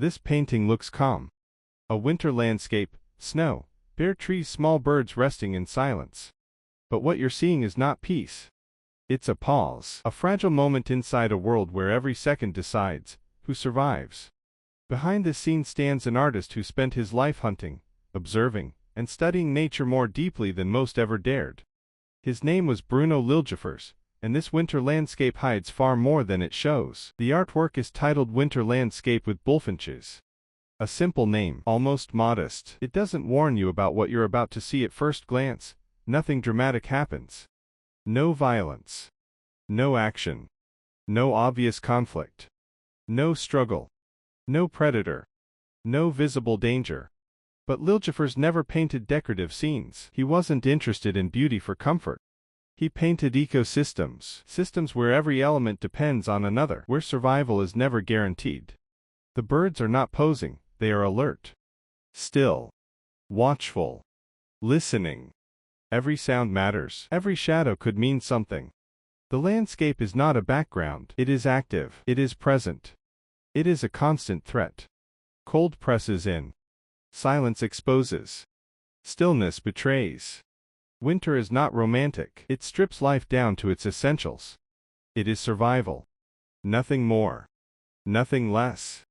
This painting looks calm. A winter landscape, snow, bare trees, small birds resting in silence. But what you're seeing is not peace. It's a pause, a fragile moment inside a world where every second decides who survives. Behind this scene stands an artist who spent his life hunting, observing, and studying nature more deeply than most ever dared. His name was Bruno Liljefors, and this winter landscape hides far more than it shows. The artwork is titled Winter Landscape with Bullfinches. A simple name, almost modest. It doesn't warn you about what you're about to see at first glance. Nothing dramatic happens. No violence. No action. No obvious conflict. No struggle. No predator. No visible danger. But Liljefors never painted decorative scenes. He wasn't interested in beauty for comfort. He painted ecosystems, systems where every element depends on another, where survival is never guaranteed. The birds are not posing, they are alert. Still. Watchful. Listening. Every sound matters. Every shadow could mean something. The landscape is not a background. It is active. It is present. It is a constant threat. Cold presses in. Silence exposes. Stillness betrays. Winter is not romantic. It strips life down to its essentials. It is survival. Nothing more. Nothing less.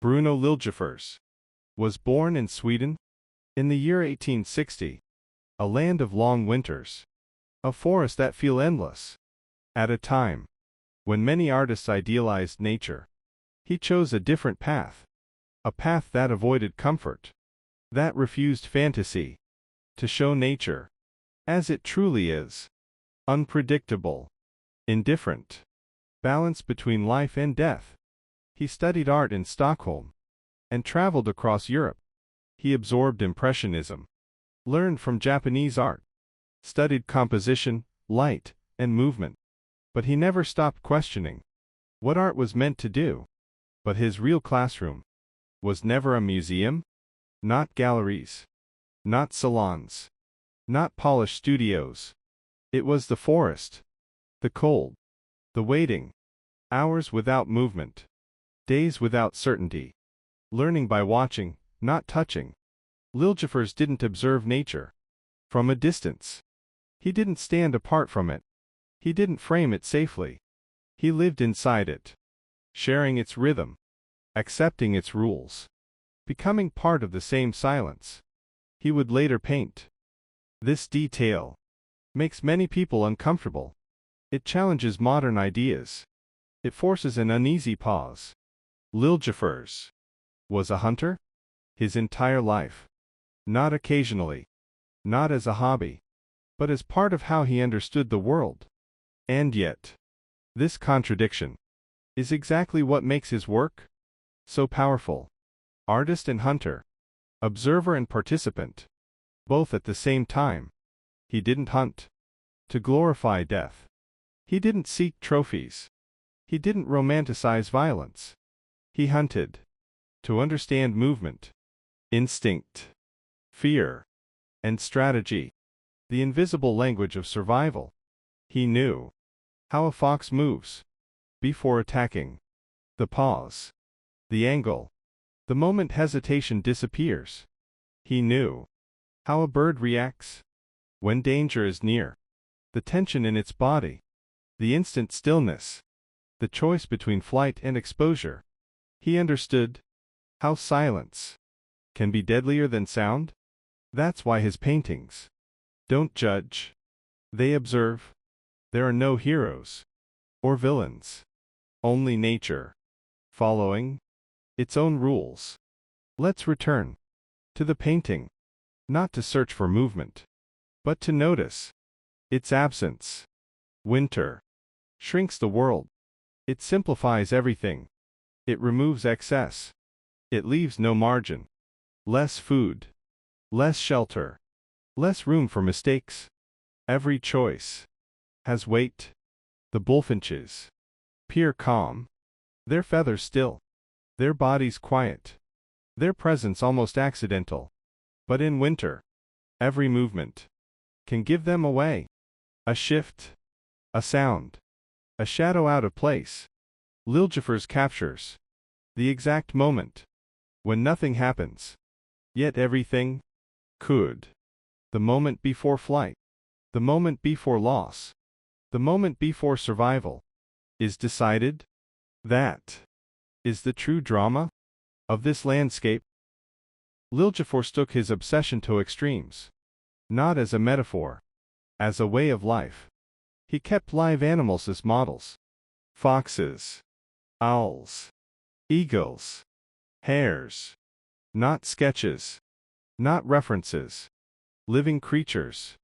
Bruno Liljefors was born in Sweden in the year 1860, a land of long winters, a forest that feel endless. At a time when many artists idealized nature, he chose a different path, a path that avoided comfort, that refused fantasy, to show nature as it truly is, unpredictable, indifferent, balanced between life and death. He studied art in Stockholm and traveled across Europe. He absorbed Impressionism, learned from Japanese art, studied composition, light, and movement. But he never stopped questioning what art was meant to do. But his real classroom was never a museum, not galleries, not salons, not polished studios. It was the forest, the cold, the waiting, hours without movement, days without certainty, learning by watching, not touching. Liljefors didn't observe nature from a distance. He didn't stand apart from it. He didn't frame it safely. He lived inside it, sharing its rhythm, accepting its rules, becoming part of the same silence he would later paint. This detail makes many people uncomfortable. It challenges modern ideas. It forces an uneasy pause. Liljefors was a hunter his entire life. Not occasionally, not as a hobby, but as part of how he understood the world. And yet, this contradiction is exactly what makes his work so powerful. Artist and hunter, observer and participant, both at the same time. He didn't hunt to glorify death. He didn't seek trophies. He didn't romanticize violence. He hunted to understand movement, instinct, fear, and strategy, the invisible language of survival. He knew how a fox moves before attacking, the pause, the angle, the moment hesitation disappears. He knew how a bird reacts when danger is near, the tension in its body, the instant stillness, the choice between flight and exposure. He understood how silence can be deadlier than sound. That's why his paintings don't judge. They observe. There are no heroes or villains, only nature, following its own rules. Let's return to the painting, not to search for movement, but to notice its absence. Winter shrinks the world. It simplifies everything. It removes excess. It leaves no margin. Less food, less shelter, less room for mistakes. Every choice has weight. The bullfinches peer calm, their feathers still, their bodies quiet, their presence almost accidental. But in winter, every movement can give them away. A shift, a sound, a shadow out of place. Liljefors captures the exact moment when nothing happens, yet everything could. The moment before flight, the moment before loss, the moment before survival, is decided. That is the true drama of this landscape. Liljefors took his obsession to extremes, not as a metaphor, as a way of life. He kept live animals as models. Foxes, owls, eagles, hares. Not sketches, not references. Living creatures.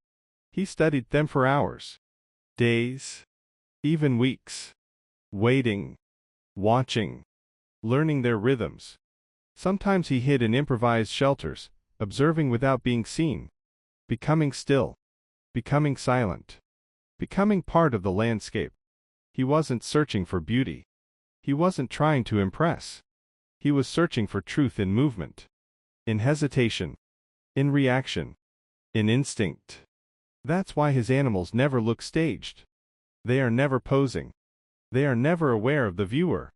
He studied them for hours, days, even weeks. Waiting, watching, learning their rhythms. Sometimes he hid in improvised shelters, observing without being seen. Becoming still, becoming silent, becoming part of the landscape. He wasn't searching for beauty. He wasn't trying to impress. He was searching for truth in movement, in hesitation, in reaction, in instinct. That's why his animals never look staged. They are never posing. They are never aware of the viewer.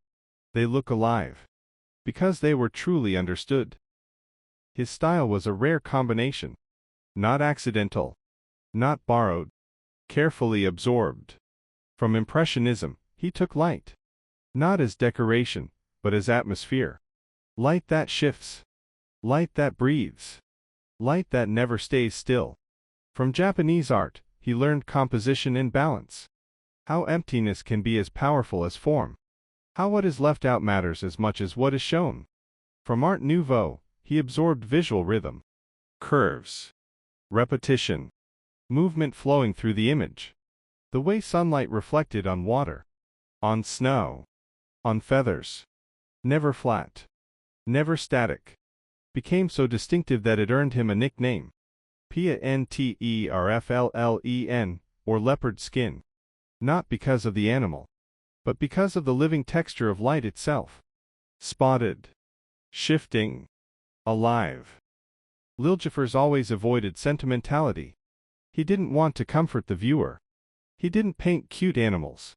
They look alive, because they were truly understood. His style was a rare combination, not accidental, not borrowed, carefully absorbed. From Impressionism, he took light, not as decoration, but as atmosphere. Light that shifts, light that breathes, light that never stays still. From Japanese art, he learned composition and balance. How emptiness can be as powerful as form. How what is left out matters as much as what is shown. From Art Nouveau, he absorbed visual rhythm, curves, repetition, movement flowing through the image. The way sunlight reflected on water, on snow, on feathers, never flat, never static, became so distinctive that it earned him a nickname, Panterflen, or leopard skin. Not because of the animal, but because of the living texture of light itself. Spotted, shifting, alive. Liljefors always avoided sentimentality. He didn't want to comfort the viewer. He didn't paint cute animals.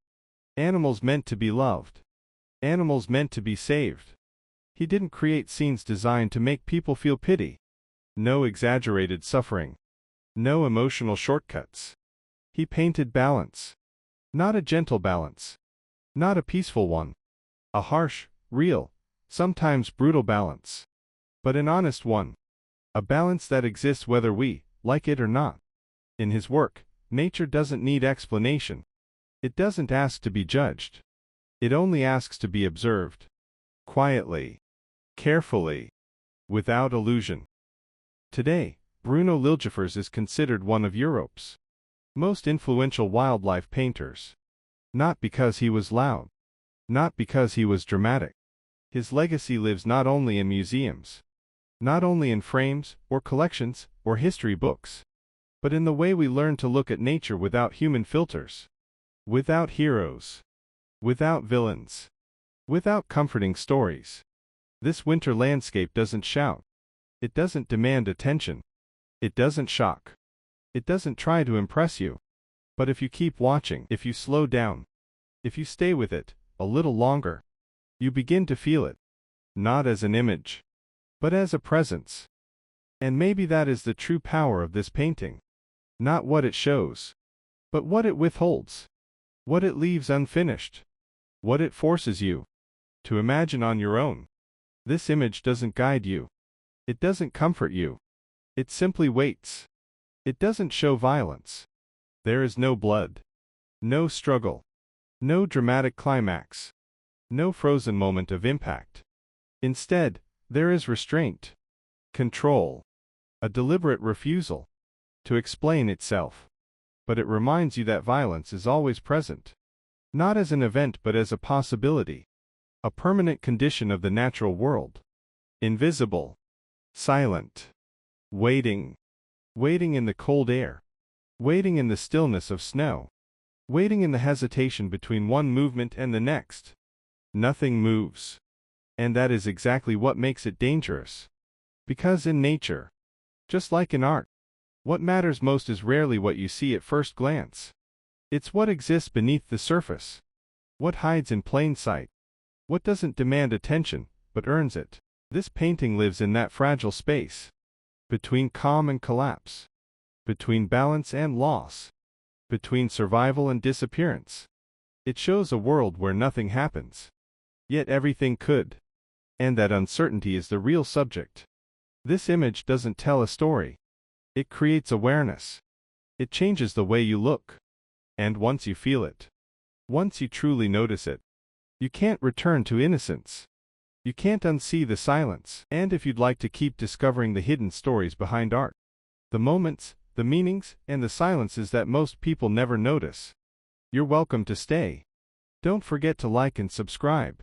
Animals meant to be loved. Animals meant to be saved. He didn't create scenes designed to make people feel pity. No exaggerated suffering. No emotional shortcuts. He painted balance. Not a gentle balance. Not a peaceful one. A harsh, real, sometimes brutal balance. But an honest one. A balance that exists whether we like it or not. In his work, nature doesn't need explanation. It doesn't ask to be judged. It only asks to be observed. Quietly. Carefully. Without illusion. Today, Bruno Liljefors is considered one of Europe's most influential wildlife painters. Not because he was loud. Not because he was dramatic. His legacy lives not only in museums, not only in frames, or collections, or history books, but in the way we learn to look at nature without human filters. Without heroes. Without villains. Without comforting stories. This winter landscape doesn't shout. It doesn't demand attention. It doesn't shock. It doesn't try to impress you. But if you keep watching, if you slow down, if you stay with it a little longer, you begin to feel it. Not as an image, but as a presence. And maybe that is the true power of this painting. Not what it shows, but what it withholds. What it leaves unfinished. What it forces you to imagine on your own. This image doesn't guide you. It doesn't comfort you. It simply waits. It doesn't show violence. There is no blood. No struggle. No dramatic climax. No frozen moment of impact. Instead, there is restraint. Control. A deliberate refusal to explain itself. But it reminds you that violence is always present. Not as an event but as a possibility. A permanent condition of the natural world. Invisible. Silent. Waiting. Waiting in the cold air. Waiting in the stillness of snow. Waiting in the hesitation between one movement and the next. Nothing moves. And that is exactly what makes it dangerous. Because in nature, just like in art, what matters most is rarely what you see at first glance. It's what exists beneath the surface. What hides in plain sight. What doesn't demand attention, but earns it. This painting lives in that fragile space, between calm and collapse, between balance and loss, between survival and disappearance. It shows a world where nothing happens, yet everything could. And that uncertainty is the real subject. This image doesn't tell a story. It creates awareness. It changes the way you look. And once you feel it, once you truly notice it, you can't return to innocence. You can't unsee the silence. And if you'd like to keep discovering the hidden stories behind art, the moments, the meanings, and the silences that most people never notice, you're welcome to stay. Don't forget to like and subscribe.